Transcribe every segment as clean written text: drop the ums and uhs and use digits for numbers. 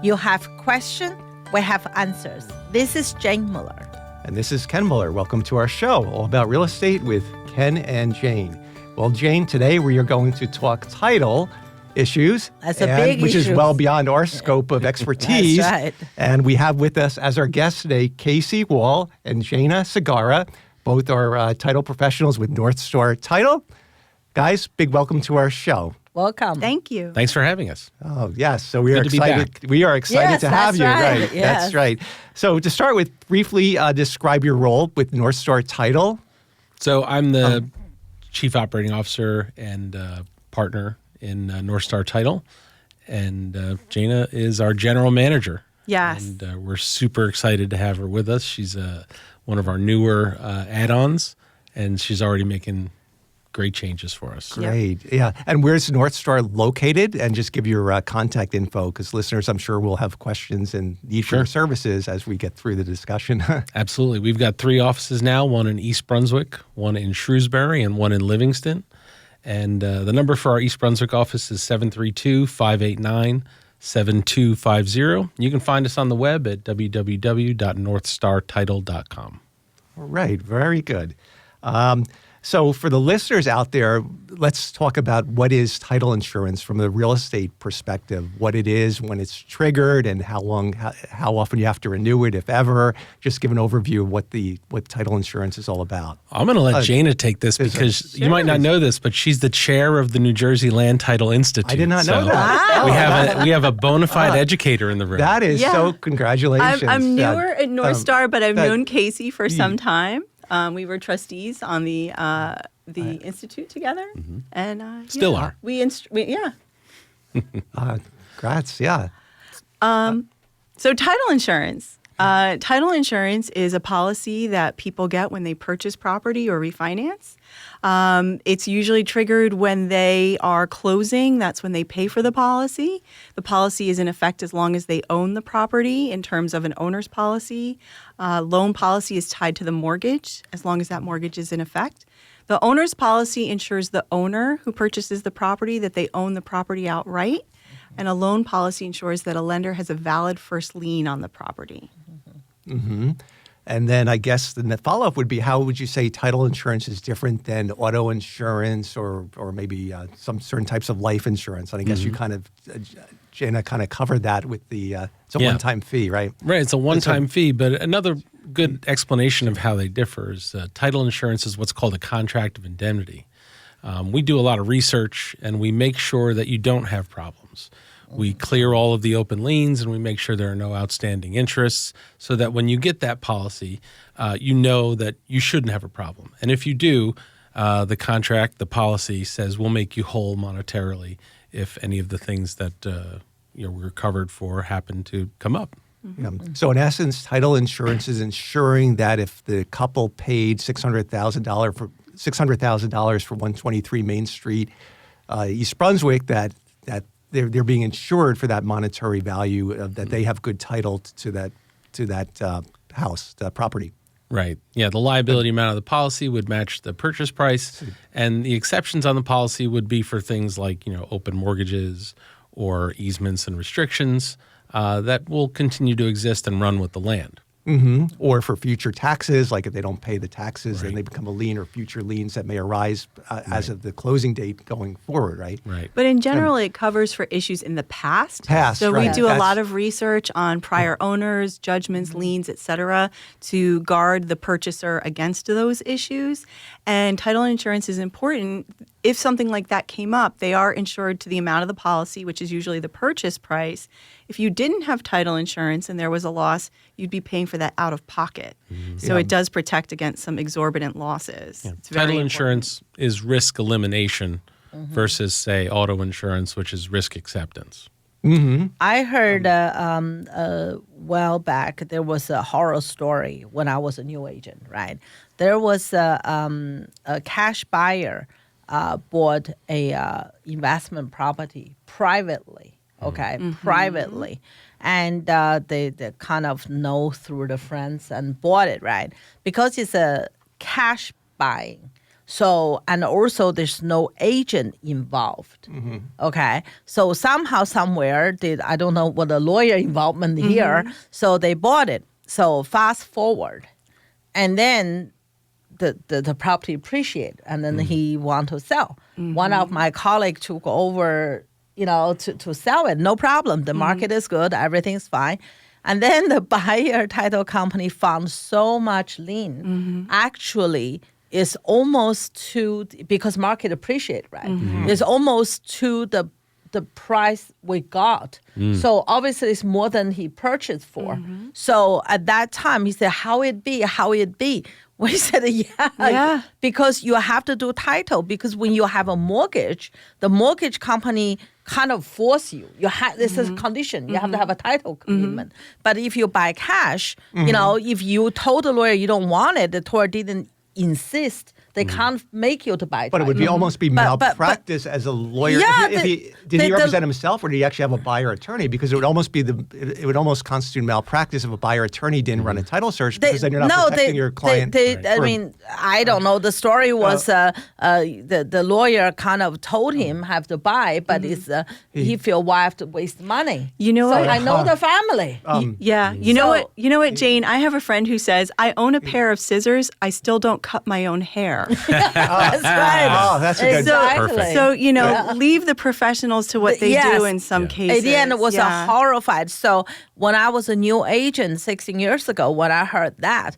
You have questions, we have answers. This is Jane Muller. And this is Ken Muller. Welcome to our show, all about real estate with Ken and Jane. Well, Jane, today we are going to talk title issues. That's a big which issue. is well beyond our scope of expertise. That's right. And we have with us as our guests today, Casey Wall and Jana Segara. Both are title professionals with North Star Title. Guys, big welcome to our show. Welcome. Thank you. Thanks for having us. Oh, yes. So we are Good to be excited. back. We are excited Yes, to have that's you. right. Yes. That's right. So to start with, briefly describe your role with North Star Title. So I'm the Chief Operating Officer and partner in North Star Title. And Jana is our General Manager. Yes. And we're super excited to have her with us. She's one of our newer add-ons, and she's already making great changes for us. Great. Yeah. And where's North Star located? And just give your contact info, because listeners, I'm sure, will have questions and need for your services as we get through the discussion. Absolutely. We've got 3 offices now, one in East Brunswick, one in Shrewsbury, and one in Livingston. And the number for our East Brunswick office is 732-589-7250. You can find us on the web at www.northstartitle.com. All right. Very good. So for the listeners out there, let's talk about what is title insurance from the real estate perspective, what it is, when it's triggered, and how often you have to renew it, if ever. Just give an overview of what title insurance is all about. I'm going to let Jana take this because you might not know this, but she's the chair of the New Jersey Land Title Institute. I did not know that. Wow. We have a bona fide educator in the room. That is so congratulations. I'm newer at North Star, but I've known Casey for some time. We were trustees on the institute together, and Still are. Yeah. Congrats, yeah. So title insurance. Title insurance is a policy that people get when they purchase property or refinance. It's usually triggered when they are closing. That's when they pay for the policy. The policy is in effect as long as they own the property in terms of an owner's policy. Loan policy is tied to the mortgage as long as that mortgage is in effect. The owner's policy ensures the owner who purchases the property that they own the property outright. And a loan policy ensures that a lender has a valid first lien on the property. Mm-hmm. And then I guess the follow-up would be, how would you say title insurance is different than auto insurance or maybe some certain types of life insurance? And I guess you kind of, Jana kind of covered that with it's a one-time fee, right? Right, it's a one-time fee, but another good explanation of how they differ is title insurance is what's called a contract of indemnity. We do a lot of research, and we make sure that you don't have problems. We clear all of the open liens, and we make sure there are no outstanding interests so that when you get that policy, you know that you shouldn't have a problem. And if you do, the contract, the policy says we'll make you whole monetarily if any of the things that we're covered for happen to come up. Yeah. So in essence, title insurance is ensuring that if the couple paid $600,000 for $123 Main Street, East Brunswick, that they're being insured for that monetary value, that they have good title to that house, that property. Right. Yeah, the liability amount of the policy would match the purchase price, and the exceptions on the policy would be for things like, open mortgages or easements and restrictions that will continue to exist and run with the land. Mm-hmm. Or for future taxes, like if they don't pay the taxes, then they become a lien, or future liens that may arise as of the closing date going forward, right? Right. But in general, it covers for issues in the past. So right. we do a lot of research on prior owners, judgments, liens, et cetera, to guard the purchaser against those issues. And title insurance is important. If something like that came up, they are insured to the amount of the policy, which is usually the purchase price. If you didn't have title insurance and there was a loss, you'd be paying for that out of pocket. So it does protect against some exorbitant losses. Yeah. It's very Title important. insurance is risk elimination versus, say, auto insurance, which is risk acceptance. Mm-hmm. I heard a while back there was a horror story when I was a new agent, right? There was a cash buyer bought a investment property privately, privately. And they kind of know through the friends and bought it, right? Because it's a cash buying. So, and also there's no agent involved. Okay. So somehow, somewhere, I don't know what the lawyer involvement here. So they bought it. So fast forward. And then the property appreciate, and then he want to sell. One of my colleagues took over, to sell it. No problem. The market is good. Everything's fine. And then the buyer title company found so much lien. Actually, is almost to, because market appreciate, right? It's almost to the price we got. So obviously it's more than he purchased for. So at that time he said, how it be? We said, yeah, because you have to do title, because when you have a mortgage, the mortgage company kind of force you. This is a condition. You have to have a title commitment. But if you buy cash, if you told the lawyer you don't want it, the lawyer didn't insist, they can't make you to buy. But it would be almost be malpractice as a lawyer. Yeah, did he represent himself, or did he actually have a buyer attorney? Because it would almost be it would almost constitute malpractice if a buyer attorney didn't run a title search, because then you're not protecting your client. I mean, I don't know. The story was the lawyer kind of told him have to buy, but he feel why have to waste money. You know so what? I know the family. You know what, Jane? I have a friend who says, I own a pair of scissors. I still don't cut my own hair. That's right. Oh, that's a good. Exactly. Perfect. So, leave the professionals to what they do in some cases. At the end, it was horrified. So when I was a new agent 16 years ago, when I heard that,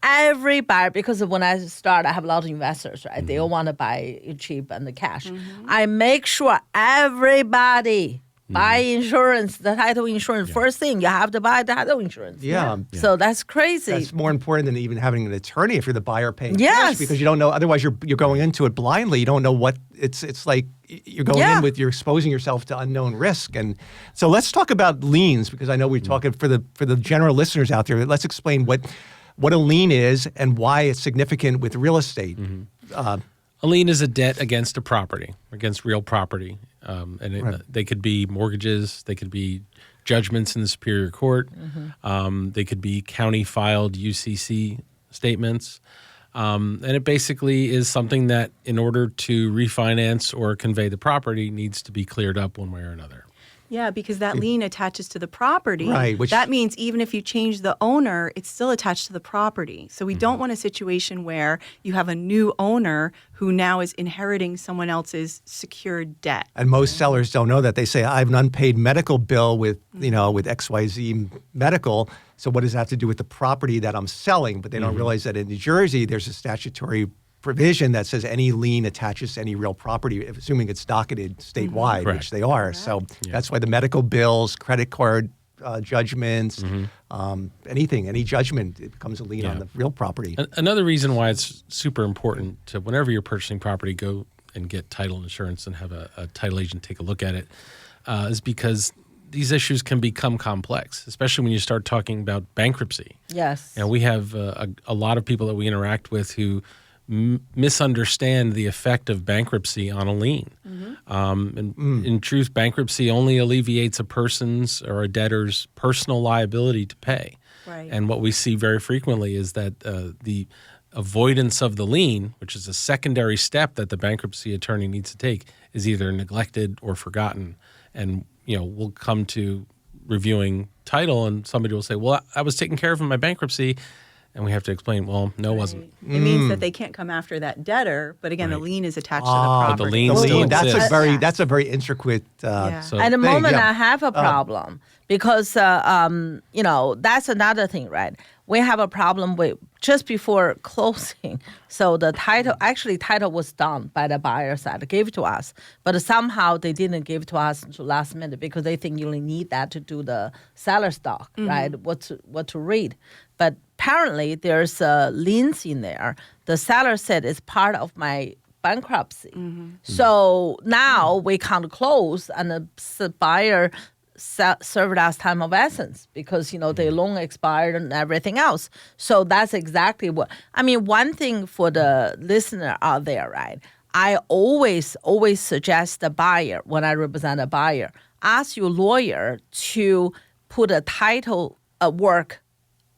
every buyer, because when I started, I have a lot of investors, right? They all want to buy it cheap and the cash. I make sure everybody buy insurance, the title insurance. First thing, you have to buy the title insurance. Yeah. So that's crazy. That's more important than even having an attorney if you're the buyer paying Yes. cash, because you don't know. Otherwise, you're going into it blindly. You don't know what it's like. You're going in with, you're exposing yourself to unknown risk. And so let's talk about liens, because I know we're talking for the general listeners out there. Let's explain what a lien is and why it's significant with real estate. A lien is a debt against a property, against real property. They could be mortgages, they could be judgments in the Superior Court, they could be county filed UCC statements. And it basically is something that, in order to refinance or convey the property, needs to be cleared up one way or another. Yeah, because that lien attaches to the property. Right. That means even if you change the owner, it's still attached to the property. So we don't want a situation where you have a new owner who now is inheriting someone else's secured debt. And most sellers don't know that. They say, I have an unpaid medical bill with XYZ Medical. So what does that have to do with the property that I'm selling? But they don't realize that in New Jersey, there's a statutory provision that says any lien attaches to any real property, assuming it's docketed statewide, which they are. Correct. So that's why the medical bills, credit card judgments, any judgment, it becomes a lien on the real property. Another reason why it's super important to, whenever you're purchasing property, go and get title insurance and have a title agent take a look at it, is because these issues can become complex, especially when you start talking about bankruptcy. Yes. And we have a lot of people that we interact with who misunderstand the effect of bankruptcy on a lien. In truth, bankruptcy only alleviates a person's or a debtor's personal liability to pay. Right. And what we see very frequently is that the avoidance of the lien, which is a secondary step that the bankruptcy attorney needs to take, is either neglected or forgotten. And we'll come to reviewing title, and somebody will say, "Well, I was taken care of in my bankruptcy." And we have to explain, well, no, it wasn't. It means that they can't come after that debtor, but again, the lien is attached to the property. But the lien still exists. That's a very intricate. So, At the moment, I have a problem because that's another thing, right? We have a problem with just before closing. So the title was done by the buyer side, gave it to us, but somehow they didn't give it to us until last minute because they think you only need that to do the seller's doc, right? What to read. But apparently there's liens in there. The seller said it's part of my bankruptcy. So now we can't close, and the buyer served us time of essence because their loan expired and everything else. So that's exactly what I mean. One thing for the listener out there, right? I always suggest the buyer, when I represent a buyer, ask your lawyer to put a title work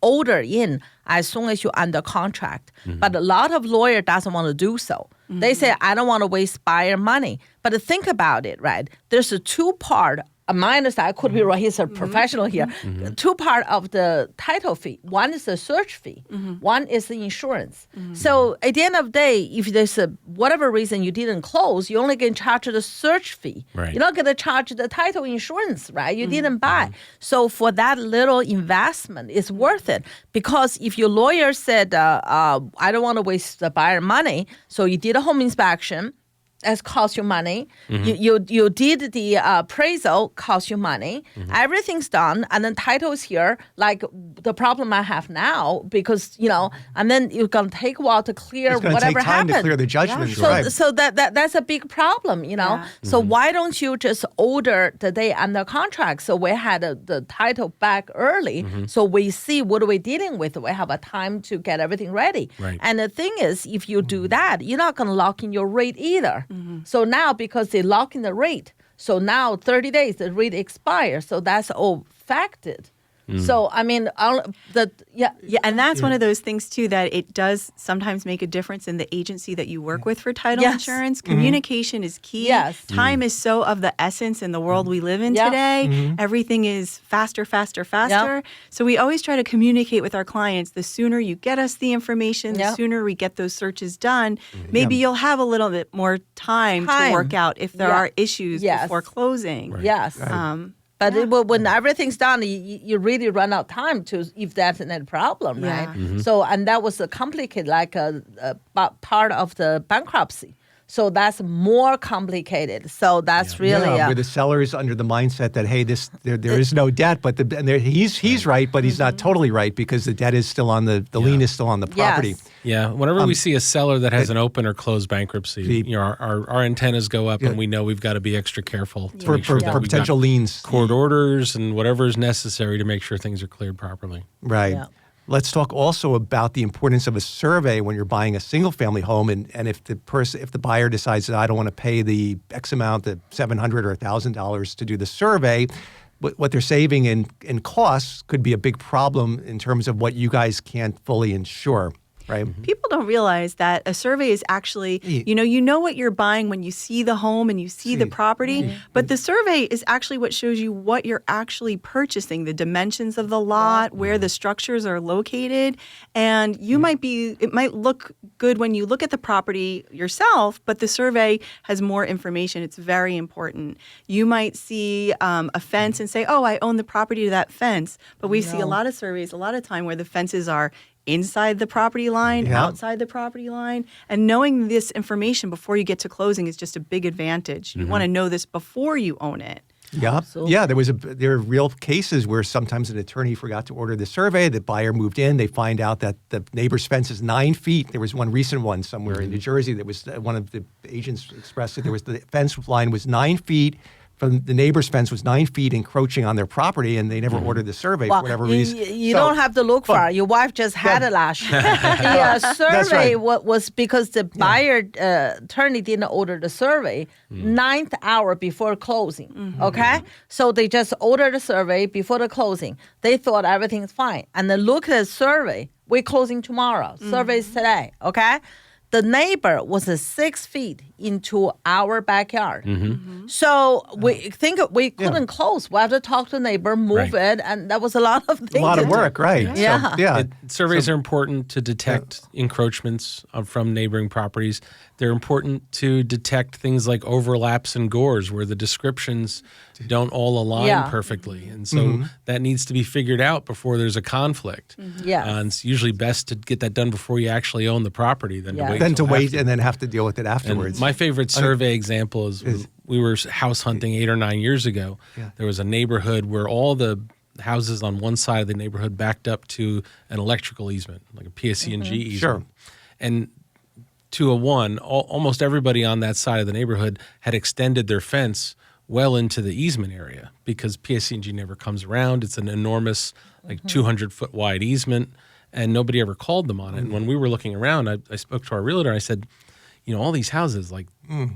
order in as soon as you're under contract. But a lot of lawyer doesn't want to do so. They say, I don't want to waste buyer money. But think about it, right? There's a two-part. My understanding, I could be wrong, he's a professional here. Two part of the title fee. One is the search fee. One is the insurance. So at the end of the day, if there's whatever reason you didn't close, you only get charged the search fee. Right. You're not going to charge the title insurance, right? You didn't buy. So for that little investment, it's worth it. Because if your lawyer said, I don't want to waste the buyer money, so you did a home inspection, that's cost you money. You did the appraisal, cost you money. Everything's done, and then title is here. Like the problem I have now, because and then it's gonna take a while to clear It's going to whatever take time happened. to clear the judgment, So, right? so that's a big problem, So why don't you just order the day under contract? So we had the title back early, so we see what we're dealing with. We have a time to get everything ready. Right. And the thing is, if you do that, you're not going to lock in your rate either. So now, because they lock in the rate, so now 30 days, the rate expires. So that's all factored. So, I mean, Yeah, and that's one of those things, too, that it does sometimes make a difference in the agency that you work with for title Yes. insurance. Communication is key. Yes. Time is so of the essence in the world we live in Yeah. today. Everything is faster. So we always try to communicate with our clients. The sooner you get us the information, the Yeah. sooner we get those searches done, maybe you'll have a little bit more time to Time. work out if there Yeah. are issues Yes. before closing. yes. But when everything's done, you really run out of time if that's a problem, Yeah. right? So, and that was a complicated, like a part of the bankruptcy. So that's more complicated. So that's really where the seller is under the mindset that, hey, there is no debt, but he's right, but he's not totally right because the debt is still on the lien is still on the property. Yes. Yeah, whenever we see a seller that has an open or closed bankruptcy, our antennas go up, and we know we've got to be extra careful to For make sure that we've potential got liens. court orders and whatever is necessary to make sure things are cleared properly. Right. Yeah. Let's talk also about the importance of a survey when you're buying a single-family home, and if the buyer decides that I don't want to pay the X amount, the $700 or $1,000 to do the survey, what they're saving in costs could be a big problem in terms of what you guys can't fully insure. Right. People don't realize that a survey is actually, you know what you're buying when you see the home and you see the property, but the survey is actually what shows you what you're actually purchasing, the dimensions of the lot, where the structures are located, and it might look good when you look at the property yourself, but the survey has more information. It's very important. You might see a fence and say, oh, I own the property to that fence, but we see a lot of surveys, a lot of time where the fences are inside the property line, outside the property line. And knowing this information before you get to closing is just a big advantage. You want to know this before you own it. Yeah, yeah. There are real cases where sometimes an attorney forgot to order the survey. The buyer moved in. They find out that the neighbor's fence is 9 feet. There was one recent one somewhere in New Jersey that was one of the agents expressed that the fence line was 9 feet. From the neighbor's fence was 9 feet encroaching on their property, and they never ordered the survey for whatever reason. You don't have to look far. Your wife just had it last year. The survey was because the buyer attorney didn't order the survey 9th hour before closing. Okay, so they just ordered the survey before the closing. They thought everything's fine, and then look at the survey. We're closing tomorrow. Survey's today. Okay. The neighbor was 6 feet into our backyard. So we couldn't close. We have to talk to the neighbor, move it, and that was a lot of things. A lot of work, right? Yeah. So, Surveys are important to detect encroachments from neighboring properties. They're important to detect things like overlaps and gores where the descriptions don't all align perfectly. And so that needs to be figured out before there's a conflict. Yes. And it's usually best to get that done before you actually own the property than to wait Then to till wait after. and then have to deal with it And afterwards. my favorite survey example is when we were house hunting 8 or 9 years ago. There was a neighborhood where all the houses on one side of the neighborhood backed up to an electrical easement, like a PSE&G easement. Sure. And to a one, almost everybody on that side of the neighborhood had extended their fence well into the easement area because PSE&G never comes around. It's an enormous, 200-foot wide easement, and nobody ever called them on it. And when we were looking around, I spoke to our realtor, and I said, all these houses,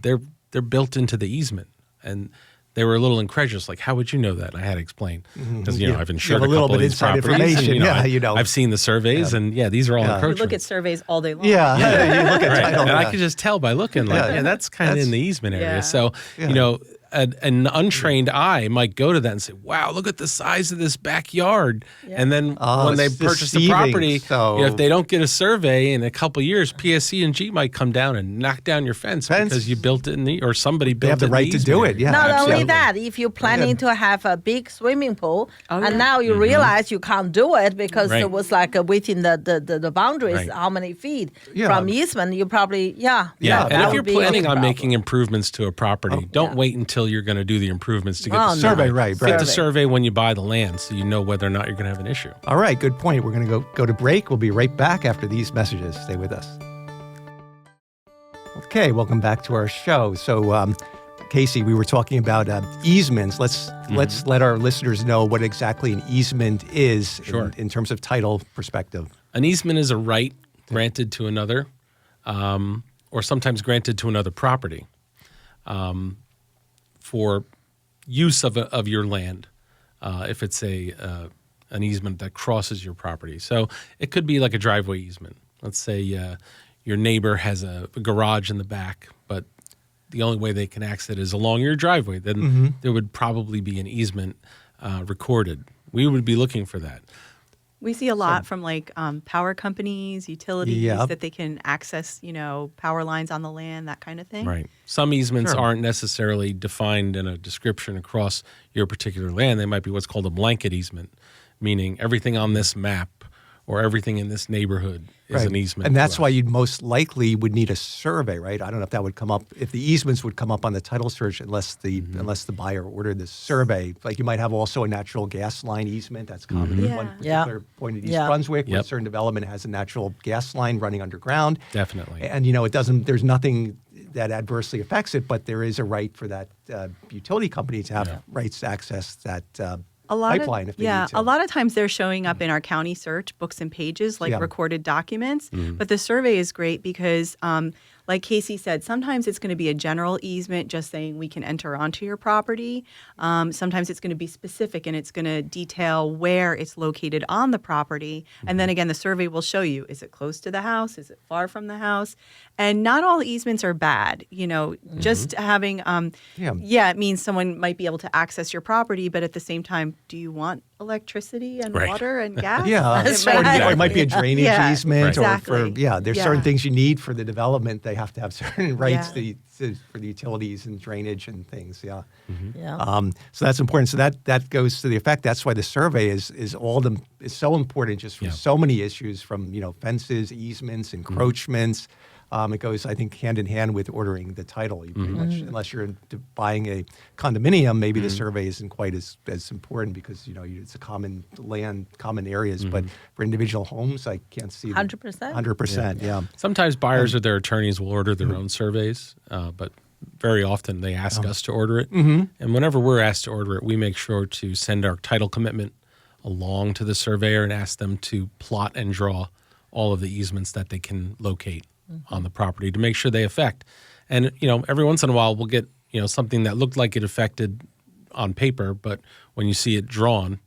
they're built into the easement, and they were a little incredulous, like, how would you know that? And I had to explain because I've insured have a a little couple of bit these inside properties. information. And, Yeah, I've seen the surveys, and these are all You encroachments. look at surveys all day long. Yeah, you look at Right. title. And I yeah. could just tell by looking, like, that's kind of in the easement area. Yeah. So, Yeah. an untrained eye might go to that and say, wow, look at the size of this backyard. And then when they it's purchase the deceiving, property, so- if they don't get a survey in a couple of years, PSC&G might come down and knock down your fence because you built it or somebody built it. They have the in right to easement do area. it. Yeah, Not absolutely. only that, if you're planning to have a big swimming pool, Oh, and yeah. now you realize you can't do it because Right. it was like within the boundaries, Right. how many feet Yeah. from eastman, you probably, Yeah, that and if would you're be a planning big on problem. making improvements to a property, don't wait until you're going to do the improvements to get Oh, the no. survey. Right, Get the Survey. survey when you buy the land, so you know whether or not you're going to have an issue. All right, good point. We're going to go to break. We'll be right back after these messages. Stay with us. Okay, welcome back to our show. So, Casey, we were talking about easements. Let's let our listeners know what exactly an easement is in terms of title perspective. An easement is a right granted to another, or sometimes granted to another property, for use of your land. If it's an easement that crosses your property, so it could be like a driveway easement. Let's say your neighbor has a garage in the back, but the only way they can access it is along your driveway. Then there would probably be an easement recorded. We would be looking for that. We see a lot from like power companies, utilities, Yep. that they can access, power lines on the land, that kind of thing. Right. Some easements Sure. aren't necessarily defined in a description across your particular land. They might be what's called a blanket easement, meaning everything on this map or everything in this neighborhood is an easement. And to that's us. why you'd most likely would need a survey, right? I don't know if that would come up, if the easements would come up on the title search unless the buyer ordered the survey. Like you might have also a natural gas line easement. That's common in one Yeah. particular point of East Yeah. Brunswick, where a Yep. certain development has a natural gas line running underground. Definitely. And, there's nothing that adversely affects it, but there is a right for that utility company to have rights to access that pipeline if they need to. A lot of times they're showing up in our county search books and pages, like Yeah. recorded documents. But the survey is great because, like Casey said, sometimes it's going to be a general easement, just saying we can enter onto your property. Sometimes it's going to be specific and it's going to detail where it's located on the property. And then again, the survey will show you, is it close to the house? Is it far from the house? And not all easements are bad. Just having, it means someone might be able to access your property, but at the same time, do you want electricity and Right. water and gas? Yeah, That's or right. it might be a drainage Yeah, easement, or exactly. there's Yeah. certain things you need for the development. They have to have certain rights Yeah. for the utilities and drainage and things. Yeah. Yeah. So that's important. So that goes to the effect. That's why the survey is so important, just for so many issues, from fences, easements, encroachments. It goes, I think, hand in hand with ordering the title. You pretty much, unless you're buying a condominium, maybe the survey isn't quite as important because it's a common land, common areas. But for individual homes, I can't see 100%. 100%. Yeah. Sometimes buyers or their attorneys will order their own surveys, but very often they ask us to order it. And whenever we're asked to order it, we make sure to send our title commitment along to the surveyor and ask them to plot and draw all of the easements that they can locate on the property to make sure they affect. And, every once in a while we'll get, something that looked like it affected on paper, but when you see it drawn,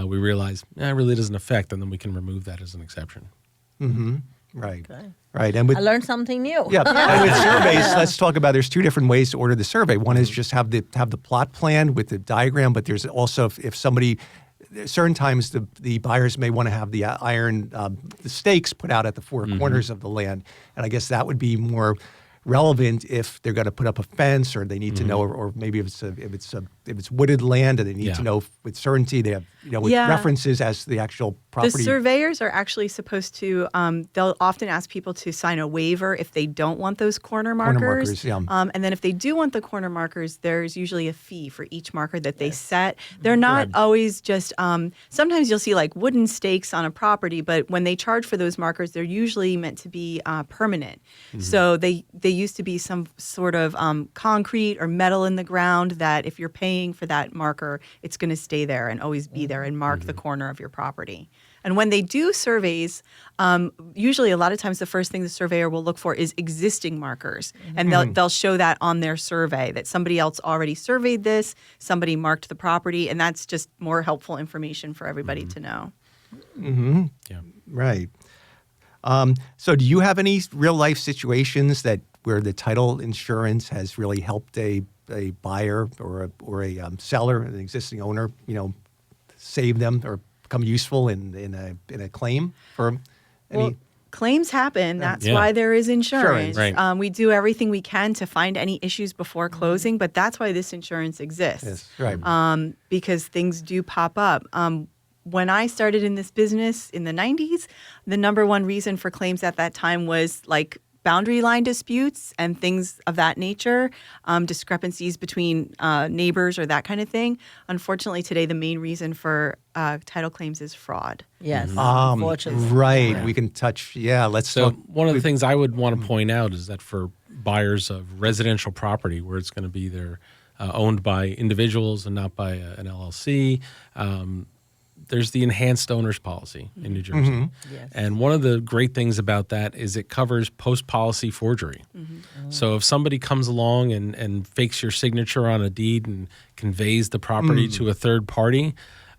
we realize it really doesn't affect, and then we can remove that as an exception. Right. Okay. Right. And with I learned something new. Yeah, and with surveys, let's talk about. There's two different ways to order the survey. One is just have the plot plan with the diagram, but there's also if somebody. Certain times the buyers may want to have the iron the stakes put out at the four corners of the land, and I guess that would be more relevant if they're going to put up a fence, or they need to know, or maybe if it's wooded land and they need to know with certainty. They have with references as to the actual property. The surveyors are actually supposed to, they'll often ask people to sign a waiver if they don't want those corner markers. And then if they do want the corner markers, there's usually a fee for each marker that they set. They're not always just, sometimes you'll see like wooden stakes on a property, but when they charge for those markers, they're usually meant to be permanent. So they used to be some sort of concrete or metal in the ground that if you're paying for that marker, it's going to stay there and always be there and mark the corner of your property. And when they do surveys, usually a lot of times the first thing the surveyor will look for is existing markers. And they'll show that on their survey that somebody else already surveyed this, somebody marked the property, and that's just more helpful information for everybody to know. Yeah. Right. So do you have any real life situations where the title insurance has really helped a buyer or a seller, an existing owner, save them or become useful in a claim for any? Well, claims happen. That's Yeah. why there is insurance. Right. We do everything we can to find any issues before closing, but that's why this insurance exists. Yes, right. Because things do pop up. When I started in this business in the 90s, the number one reason for claims at that time was like boundary line disputes and things of that nature, discrepancies between neighbors or that kind of thing. Unfortunately, today, the main reason for title claims is fraud. Yes, unfortunately. Right. Yeah. We can touch. Yeah. Let's. So one of the things I would want to point out is that for buyers of residential property, where it's going to be owned by individuals and not by an LLC, there's the enhanced owner's policy in New Jersey. Yes. And one of the great things about that is it covers post-policy forgery. So if somebody comes along and fakes your signature on a deed and conveys the property to a third party,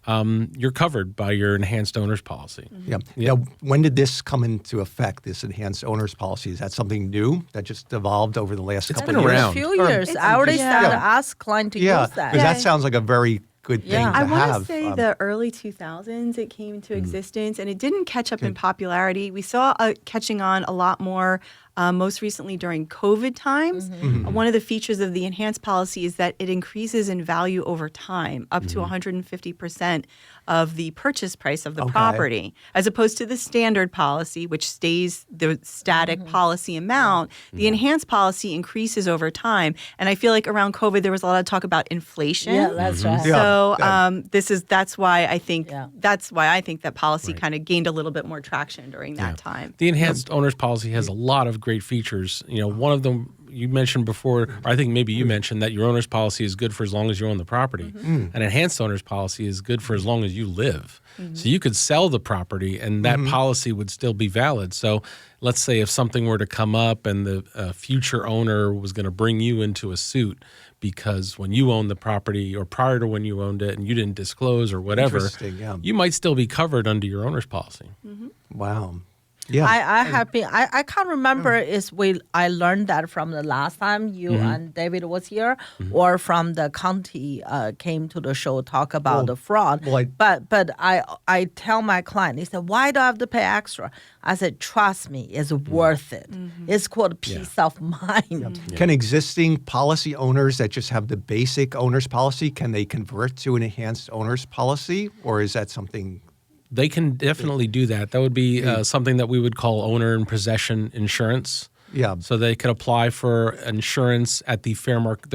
you're covered by your enhanced owner's policy. Yeah. Yeah. Now, when did this come into effect? This enhanced owner's policy, is that something new that just evolved over the last It's couple been of years? around. A few years. I already started to ask client to Yeah, use that. because that sounds like a very good thing Yeah. to I want have. to say the early 2000s it came into existence, and it didn't catch up in popularity. We saw catching on a lot more most recently during COVID times. One of the features of the enhanced policy is that it increases in value over time, up to 150% of the purchase price of the property, as opposed to the standard policy, which stays the static policy amount. The enhanced policy increases over time, and I feel like around COVID there was a lot of talk about inflation. Yeah, that's right. Yeah. So that's why I think Yeah. that policy kind of gained a little bit more traction during that time. The enhanced owner's policy has a lot of great features. One of them you mentioned before, or I think maybe you mentioned that your owner's policy is good for as long as you own the property. An enhanced owner's policy is good for as long as you live. So you could sell the property and that policy would still be valid. So let's say if something were to come up and the future owner was going to bring you into a suit because when you owned the property or prior to when you owned it and you didn't disclose or whatever, Interesting, yeah. you might still be covered under your owner's policy. Wow. Yeah. I have been. I can't remember I learned that from the last time you and David was here, or from the county came to the show talk about the fraud. well, but I tell my client, they said, why do I have to pay extra? I said, trust me, it's worth it. It's called peace of mind. Can existing policy owners that just have the basic owner's policy, can they convert to an enhanced owner's policy, or is that something? They can definitely do that. That would be something that we would call owner and possession insurance. Yeah. So they could apply for insurance at the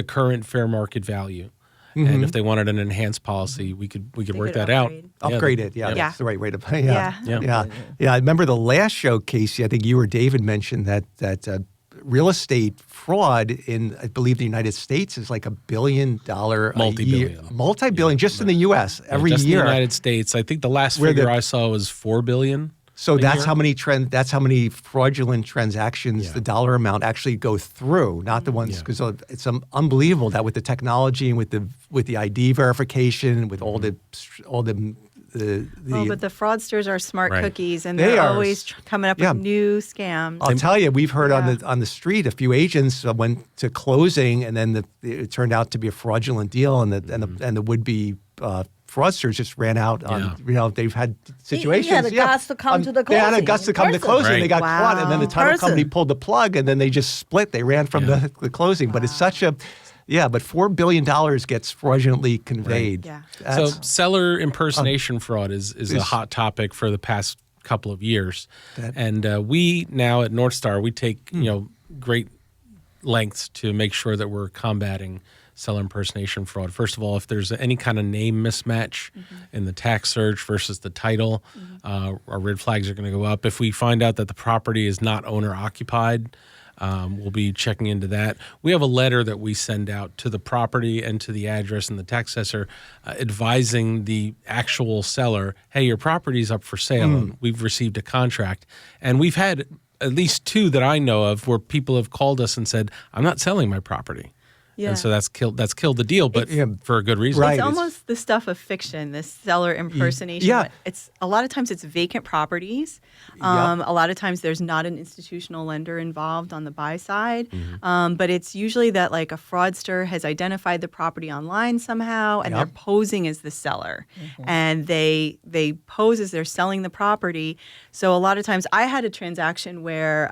current fair market value. And if they wanted an enhanced policy, we could work that out. Upgrade it. Yeah, Yeah. that's the right way to pay. Yeah. Yeah. I remember the last show, Casey, I think you or David mentioned that real estate fraud in, I believe, the United States is like $1 billion Multi-billion. a year. Multi-billion, just in the U.S. every Just year. in the United States, I think the last Where figure I saw was $4 billion. So that's year. how many fraudulent transactions the dollar amount actually go through, not the ones, because it's unbelievable that with the technology and with the ID verification, with all the But the fraudsters are smart Right. cookies, and They they're are. always coming up Yeah. with new scams. I'll tell you, we've heard Yeah. on the street a few agents went to closing, and then it turned out to be a fraudulent deal, and the would be fraudsters just ran out on. They've had situations. He had the guts to come to the They had the closing guts to in come to person. closing. Right. They got caught, and then the Wow. title company Person. pulled the plug, and then they just split. They ran from the closing. But it's such a but $4 billion gets fraudulently conveyed. Yeah. So That's- seller impersonation fraud is a hot topic for the past couple of years. And we now at North Star, we take great lengths to make sure that we're combating seller impersonation fraud. First of all, if there's any kind of name mismatch in the tax search versus the title, our red flags are going to go up. If we find out that the property is not owner occupied, We'll be checking into that. We have a letter that we send out to the property and to the address and the tax assessor advising the actual seller, hey, your property's up for sale. And we've received a contract. And we've had at least 2 that I know of where people have called us and said, I'm not selling my property. Yeah. And so that's killed the deal, but for a good reason. Right. It's almost the stuff of fiction, this seller impersonation. Yeah. It's a lot of times it's vacant properties. A lot of times there's not an institutional lender involved on the buy side. But it's usually that like a fraudster has identified the property online somehow and they're posing as the seller. And they pose as they're selling the property. So a lot of times I had a transaction where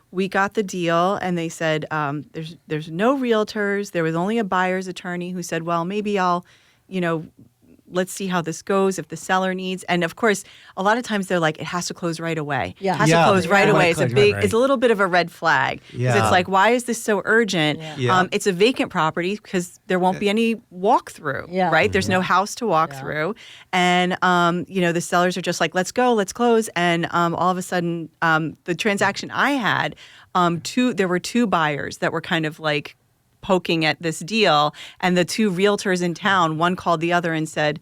we got the deal and they said there's no realtors. There was only a buyer's attorney who said, well, maybe I'll, let's see how this goes if the seller needs. And of course, a lot of times they're like, it has to close right away. Yeah. It has to close right away. It's it's a little bit of a red flag. 'Cause it's like, why is this so urgent? It's a vacant property because there won't be any walkthrough, right? There's no house to walk through. And, the sellers are just like, let's go, let's close. And all of a sudden, the transaction I had, there were 2 buyers that were kind of like poking at this deal, and the 2 realtors in town, one called the other and said,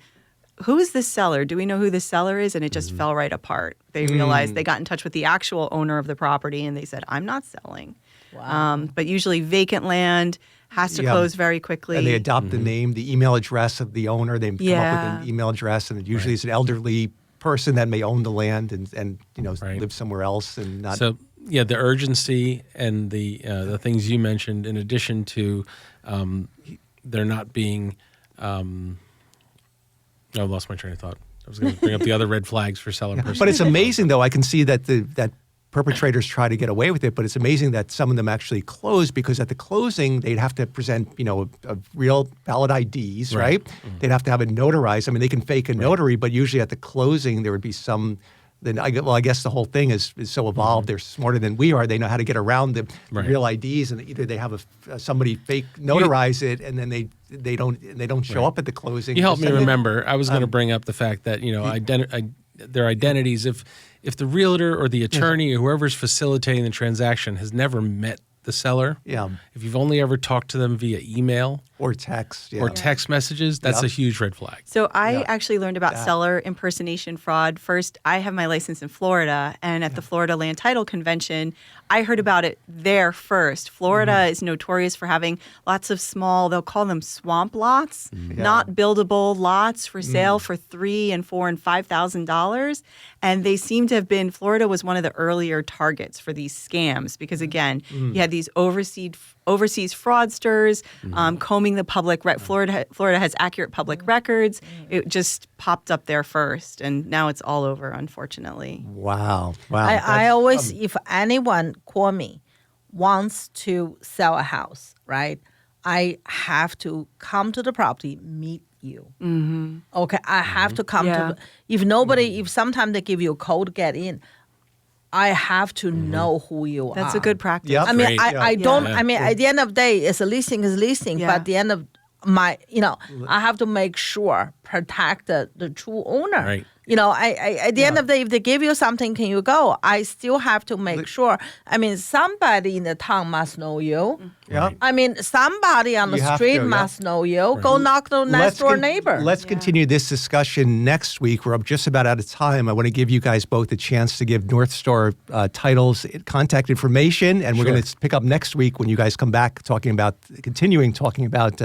who is this seller? Do we know who this seller is? And it just fell right apart. They realized they got in touch with the actual owner of the property and they said, I'm not selling. Wow. But usually vacant land has to close very quickly. And they adopt the name, the email address of the owner. They come up with an email address, and it usually is an elderly person that may own the land and live somewhere else and not. So the urgency and the things you mentioned, in addition to there not being. I lost my train of thought. I was going to bring up the other red flags for seller person. But it's amazing, though. I can see that that perpetrators try to get away with it, but it's amazing that some of them actually close, because at the closing they'd have to present, a real valid IDs, right? They'd have to have it notarized. I mean, they can fake a notary, but usually at the closing there would be some. Then I guess the whole thing is so evolved. They're smarter than we are. They know how to get around the real IDs, and either they have somebody fake notarize it, and then they don't show up at the closing. You helped me remember. I was going to bring up the fact that their identities. If the realtor or the attorney or whoever's facilitating the transaction has never met the seller, if you've only ever talked to them via email or text messages, that's a huge red flag. So I actually learned about seller impersonation fraud. First, I have my license in Florida, and at the Florida Land Title Convention, I heard about it there first. Florida is notorious for having lots of small, they'll call them swamp lots, not buildable lots for sale for $3,000 and $4,000 and $5,000. And they seem to have been, Florida was one of the earlier targets for these scams because, again, you had these overseas fraudsters combing the public. Florida has accurate public records. It just popped up there first, and now it's all over, unfortunately. Wow. I always, if anyone call me wants to sell a house, right, I have to come to the property, meet you. Okay, I have to come to. If sometimes they give you a code, get in. I have to know who you are. That's a good practice. Yep. I mean, I don't. Yeah. I mean, at the end of the day, it's a leasing is leasing. But at the end of my, I have to make sure protect the true owner. Right. At the end of the day, if they give you something, can you go? I still have to make sure. I mean, somebody in the town must know you. Yeah. I mean, somebody on the You have street to, must know you. Go knock the next door neighbor. Let's continue this discussion next week. We're just about out of time. I want to give you guys both a chance to give North Star Title's contact information, and we're going to pick up next week when you guys come back continuing talking about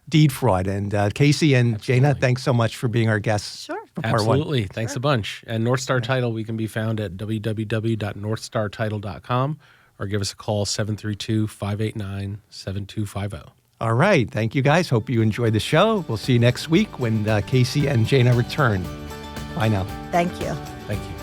deed fraud. And Casey and Jana, thanks so much for being our guests. Sure. For part one. Absolutely. Thanks a bunch. And North Star Title, we can be found at www.northstartitle.com or give us a call, 732-589-7250. All right. Thank you, guys. Hope you enjoyed the show. We'll see you next week when Casey and Jana return. Bye now. Thank you. Thank you.